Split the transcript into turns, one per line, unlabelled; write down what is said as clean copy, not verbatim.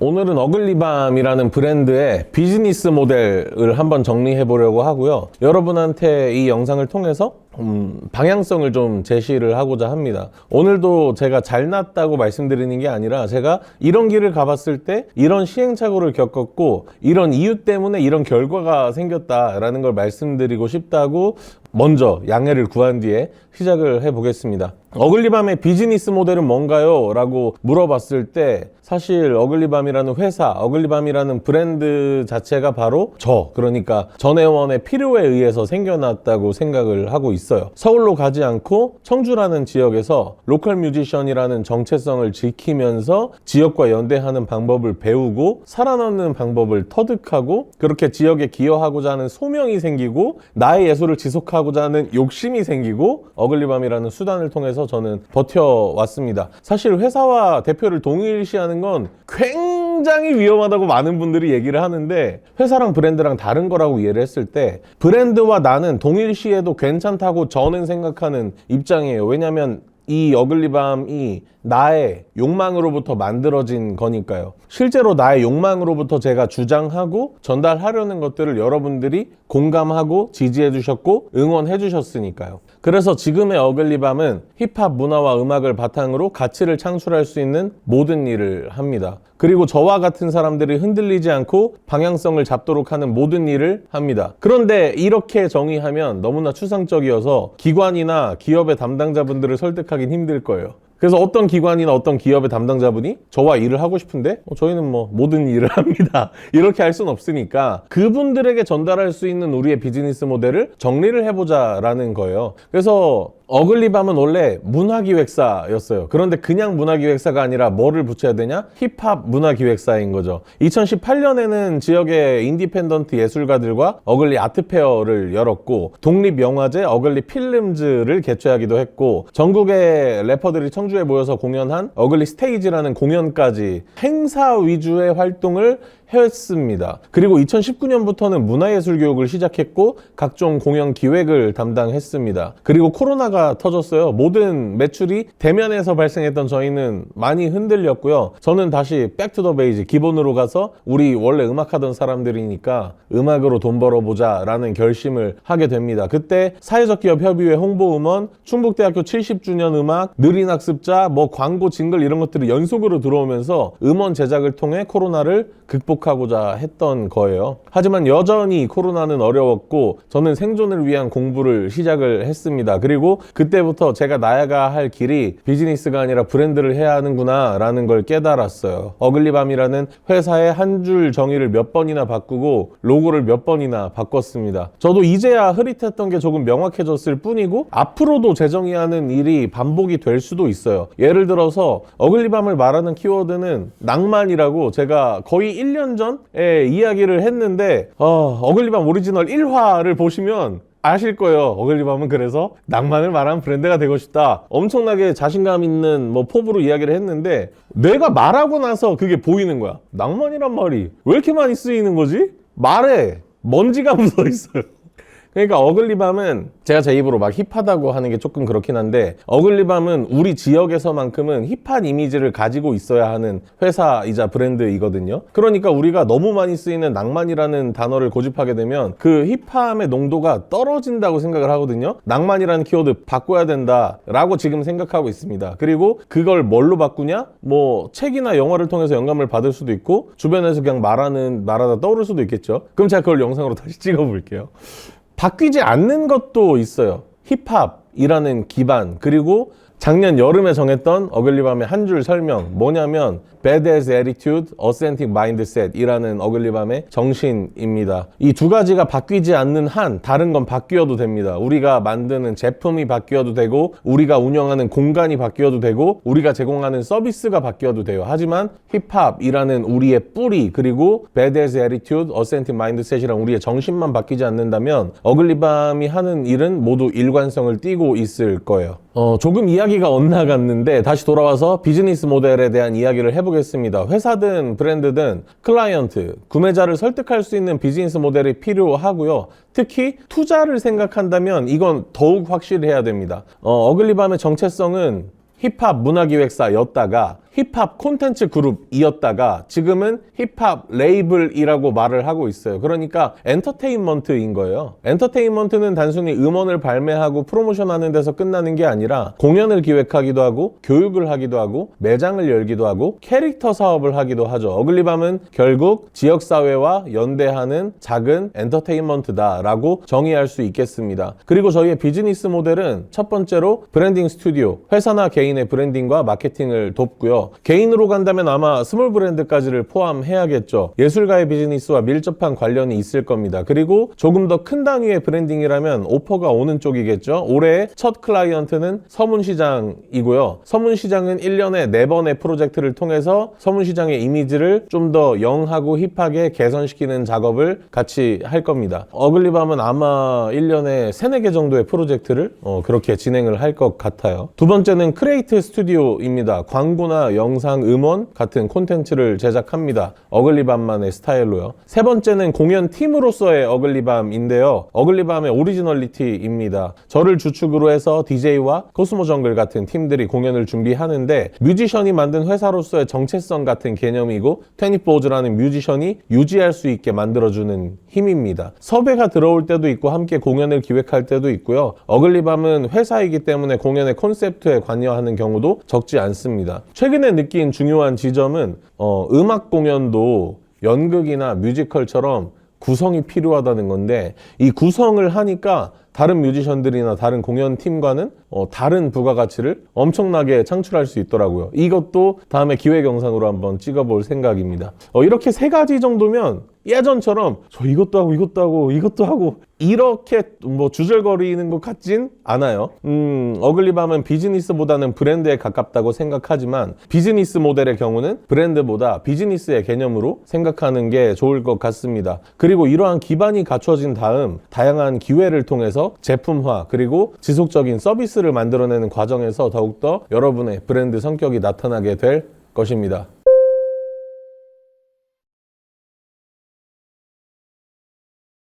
오늘은 어글리밤이라는 브랜드의 비즈니스 모델을 한번 정리해 보려고 하고요. 여러분한테 이 영상을 통해서 방향성을 좀 제시를 하고자 합니다. 오늘도 제가 잘났다고 말씀드리는 게 아니라 제가 이런 길을 가봤을 때 이런 시행착오를 겪었고 이런 이유 때문에 이런 결과가 생겼다라는 걸 말씀드리고 싶다고 먼저 양해를 구한 뒤에 시작을 해보겠습니다. 어글리밤의 비즈니스 모델은 뭔가요? 라고 물어봤을 때 사실 어글리밤이라는 회사, 어글리밤이라는 브랜드 자체가 바로 그러니까 전혜원의 필요에 의해서 생겨났다고 생각을 하고 있어요. 서울로 가지 않고 청주라는 지역에서 로컬 뮤지션이라는 정체성을 지키면서 지역과 연대하는 방법을 배우고 살아남는 방법을 터득하고 그렇게 지역에 기여하고자 하는 소명이 생기고 나의 예술을 지속하고자 하는 욕심이 생기고 어글리밤이라는 수단을 통해서 저는 버텨왔습니다. 사실 회사와 대표를 동일시하는 건 굉장히 위험하다고 많은 분들이 얘기를 하는데 회사랑 브랜드랑 다른 거라고 이해를 했을 때 브랜드와 나는 동일시해도 괜찮다고 저는 생각하는 입장이에요. 왜냐면 이 어글리밤이 나의 욕망으로부터 만들어진 거니까요. 실제로 나의 욕망으로부터 제가 주장하고 전달하려는 것들을 여러분들이 공감하고 지지해 주셨고 응원해 주셨으니까요. 그래서 지금의 어글리밤은 힙합 문화와 음악을 바탕으로 가치를 창출할 수 있는 모든 일을 합니다. 그리고 저와 같은 사람들이 흔들리지 않고 방향성을 잡도록 하는 모든 일을 합니다. 그런데 이렇게 정의하면 너무나 추상적이어서 기관이나 기업의 담당자분들을 설득하긴 힘들 거예요. 그래서 어떤 기관이나 어떤 기업의 담당자분이 저와 일을 하고 싶은데 저희는 모든 일을 합니다. 이렇게 할 수는 없으니까 그분들에게 전달할 수 있는 우리의 비즈니스 모델을 정리를 해보자라는 거예요. 그래서 어글리밤은 원래 문화기획사였어요. 그런데 그냥 문화기획사가 아니라 뭐를 붙여야 되냐? 힙합 문화기획사인 거죠. 2018년에는 지역의 인디펜던트 예술가들과 어글리 아트페어를 열었고 독립영화제 어글리 필름즈를 개최하기도 했고 전국의 래퍼들이 청주에 모여서 공연한 어글리 스테이지라는 공연까지 행사 위주의 활동을 했습니다. 그리고 2019년부터는 문화예술 교육을 시작했고 각종 공연 기획을 담당했습니다. 그리고 코로나가 터졌어요. 모든 매출이 대면에서 발생했던 저희는 많이 흔들렸고요. 저는 다시 백투더 베이지 기본으로 가서 우리 원래 음악하던 사람들이니까 음악으로 돈 벌어보자 라는 결심을 하게 됩니다. 그때 사회적 기업 협의회 홍보음원, 충북대학교 70주년 음악, 느린 학습자, 광고 징글 이런 것들이 연속으로 들어오면서 음원 제작을 통해 코로나를 극복하고자 했던 거예요. 하지만 여전히 코로나는 어려웠고 저는 생존을 위한 공부를 시작을 했습니다. 그리고 그때부터 제가 나아가야 할 길이 비즈니스가 아니라 브랜드를 해야 하는구나 라는 걸 깨달았어요. 어글리밤이라는 회사의 한 줄 정의를 몇 번이나 바꾸고 로고를 몇 번이나 바꿨습니다. 저도 이제야 흐릿했던 게 조금 명확해졌을 뿐이고 앞으로도 재정의하는 일이 반복이 될 수도 있어요. 예를 들어서 어글리밤을 말하는 키워드는 낭만이라고 제가 거의 1년 전에 이야기를 했는데 어글리밤 오리지널 1화를 보시면 아실 거예요. 어글리밤은 그래서 낭만을 말하는 브랜드가 되고 싶다. 엄청나게 자신감 있는 포부로 이야기를 했는데 내가 말하고 나서 그게 보이는 거야. 낭만이란 말이 왜 이렇게 많이 쓰이는 거지? 말에 먼지가 묻어 있어요. 그러니까 어글리밤은 제가 제 입으로 막 힙하다고 하는 게 조금 그렇긴 한데 어글리밤은 우리 지역에서만큼은 힙한 이미지를 가지고 있어야 하는 회사이자 브랜드이거든요. 그러니까 우리가 너무 많이 쓰이는 낭만이라는 단어를 고집하게 되면 그 힙함의 농도가 떨어진다고 생각을 하거든요. 낭만이라는 키워드 바꿔야 된다라고 지금 생각하고 있습니다. 그리고 그걸 뭘로 바꾸냐? 책이나 영화를 통해서 영감을 받을 수도 있고 주변에서 그냥 말하다 떠오를 수도 있겠죠. 그럼 제가 그걸 영상으로 다시 찍어볼게요. 바뀌지 않는 것도 있어요. 힙합이라는 기반, 그리고 작년 여름에 정했던 어글리밤의 한 줄 설명 뭐냐면 Badass Attitude, Authentic Mindset 이라는 어글리밤의 정신입니다. 이 두 가지가 바뀌지 않는 한 다른 건 바뀌어도 됩니다. 우리가 만드는 제품이 바뀌어도 되고 우리가 운영하는 공간이 바뀌어도 되고 우리가 제공하는 서비스가 바뀌어도 돼요. 하지만 힙합이라는 우리의 뿌리 그리고 Badass Attitude, Authentic Mindset이랑 우리의 정신만 바뀌지 않는다면 어글리밤이 하는 일은 모두 일관성을 띠고 있을 거예요. 조금 이야기가 엇나갔는데 다시 돌아와서 비즈니스 모델에 대한 이야기를 해보겠습니다. 회사든 브랜드든 클라이언트, 구매자를 설득할 수 있는 비즈니스 모델이 필요하고요. 특히 투자를 생각한다면 이건 더욱 확실해야 됩니다. 어글리밤의 정체성은 힙합 문화기획사였다가 힙합 콘텐츠 그룹이었다가 지금은 힙합 레이블이라고 말을 하고 있어요. 그러니까 엔터테인먼트인 거예요. 엔터테인먼트는 단순히 음원을 발매하고 프로모션하는 데서 끝나는 게 아니라 공연을 기획하기도 하고 교육을 하기도 하고 매장을 열기도 하고 캐릭터 사업을 하기도 하죠. 어글리밤은 결국 지역사회와 연대하는 작은 엔터테인먼트다라고 정의할 수 있겠습니다. 그리고 저희의 비즈니스 모델은 첫 번째로 브랜딩 스튜디오, 회사나 개인의 브랜딩과 마케팅을 돕고요. 개인으로 간다면 아마 스몰 브랜드까지를 포함해야겠죠. 예술가의 비즈니스와 밀접한 관련이 있을 겁니다. 그리고 조금 더 큰 단위의 브랜딩이라면 오퍼가 오는 쪽이겠죠. 올해 첫 클라이언트는 서문시장이고요. 서문시장은 1년에 4번의 프로젝트를 통해서 서문시장의 이미지를 좀 더 영하고 힙하게 개선시키는 작업을 같이 할 겁니다. 어글리밤은 아마 1년에 3, 4개 정도의 프로젝트를 그렇게 진행을 할 것 같아요. 두 번째는 크리에이트 스튜디오입니다. 광고나 영상, 음원 같은 콘텐츠를 제작합니다. 어글리밤만의 스타일로요. 세 번째는 공연 팀으로서의 어글리밤인데요. 어글리밤의 오리지널리티입니다. 저를 주축으로 해서 DJ와 코스모 정글 같은 팀들이 공연을 준비하는데 뮤지션이 만든 회사로서의 정체성 같은 개념이고 24Z라는 뮤지션이 유지할 수 있게 만들어주는 힘입니다. 섭외가 들어올 때도 있고 함께 공연을 기획할 때도 있고요. 어글리밤은 회사이기 때문에 공연의 콘셉트에 관여하는 경우도 적지 않습니다. 최근에 느낀 중요한 지점은 음악 공연도 연극이나 뮤지컬처럼 구성이 필요하다는 건데 이 구성을 하니까 다른 뮤지션들이나 다른 공연팀과는 다른 부가가치를 엄청나게 창출할 수 있더라고요. 이것도 다음에 기획 영상으로 한번 찍어볼 생각입니다. 이렇게 3가지 정도면 예전처럼 저 이것도 하고 이것도 하고 이것도 하고 이렇게 뭐 주절거리는 것 같진 않아요. 어글리밤은 비즈니스보다는 브랜드에 가깝다고 생각하지만 비즈니스 모델의 경우는 브랜드보다 비즈니스의 개념으로 생각하는 게 좋을 것 같습니다. 그리고 이러한 기반이 갖춰진 다음 다양한 기회를 통해서 제품화 그리고 지속적인 서비스를 만들어내는 과정에서 더욱더 여러분의 브랜드 성격이 나타나게 될 것입니다.